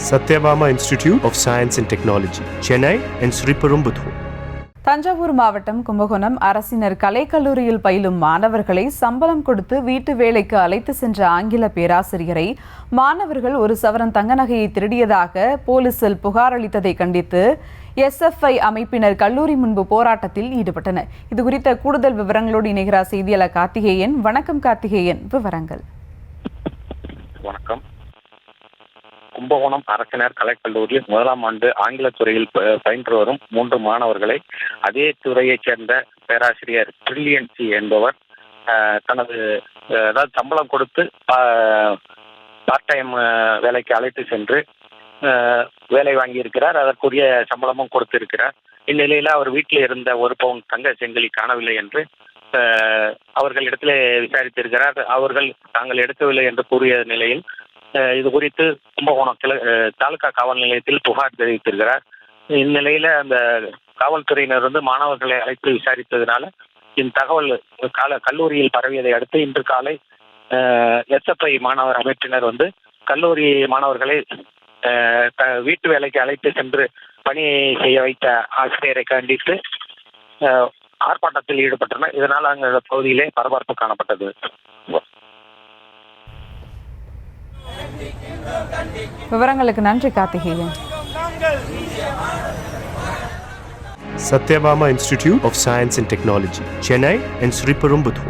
Satyabama Institute of Science and Technology, Chennai and Sriperumbudur. Thanjavur மாவட்டம் கும்பகோணம் அரசினர் கலைக்கல்லூரியில் பயிலும் மாணவர்களை சம்பளம் கொடுத்து வீட்டு வேலைக்கு அழைத்து சென்ற ஆங்கில பேராசிரியரை மாணவர்கள் ஒரு சவரன் தங்க நகையை திருடியதாக போலீசில் புகார் அளித்ததை கண்டித்து SFI அமைப்பினர் கல்லூரி முன்பு போராட்டத்தில் ஈடுபட்டனர். இதுகுறித்த கூடுதல் விவரங்களோடு இணைகிறார் செய்தியாளர் கார்த்திகேயன். வணக்கம் கார்த்திகேயன், விவரங்கள். வணக்கம். கும்பகோணம் அரசினர் கலைக்கல்லூரியில் முதலாம் ஆண்டு ஆங்கில துறையில் பயின்று வரும் 3 மாணவர்களை அதே துறையைச் சேர்ந்த பேராசிரியர் பிரில்லியன்சி என்பவர் தனது சம்பளம் கொடுத்து பார்ட் டைம் வேலைக்கு அழைத்து சென்று வேலை வாங்கியிருக்கிறார். அதற்குரிய சம்பளமும் கொடுத்திருக்கிறார். இந்நிலையில் அவர் வீட்டில் இருந்த 1 பவுன் தங்க செங்கிலி காணவில்லை என்று அவர்களிடத்திலே விசாரித்திருக்கிறார். அவர்கள் தாங்கள் எடுக்கவில்லை என்று கூறிய நிலையில் இது குறித்து கும்பகோணம் தாலுகா காவல் நிலையத்தில் புகார் தெரிவித்திருக்கிறார். இந்நிலையில அந்த காவல்துறையினர் மாணவர்களை அழைத்து விசாரித்ததுனால இந்த தகவல் கல்லூரியில் பரவியதை அடுத்து இன்று காலை SFI மாணவர் அமைப்பினர் கல்லூரி மாணவர்களை வீட்டு வேலைக்கு அழைத்து சென்று பணி செய்ய வைத்த ஆசிரியரை கண்டித்து ஆர்ப்பாட்டத்தில் ஈடுபட்டனர். இதனால் அங்க பகுதியிலே பரபரப்பு காணப்பட்டது. விவரங்களுக்கு நன்றி Karthikeyan. Satyabama Institute of Science and Technology, Chennai and Sriperumbudur.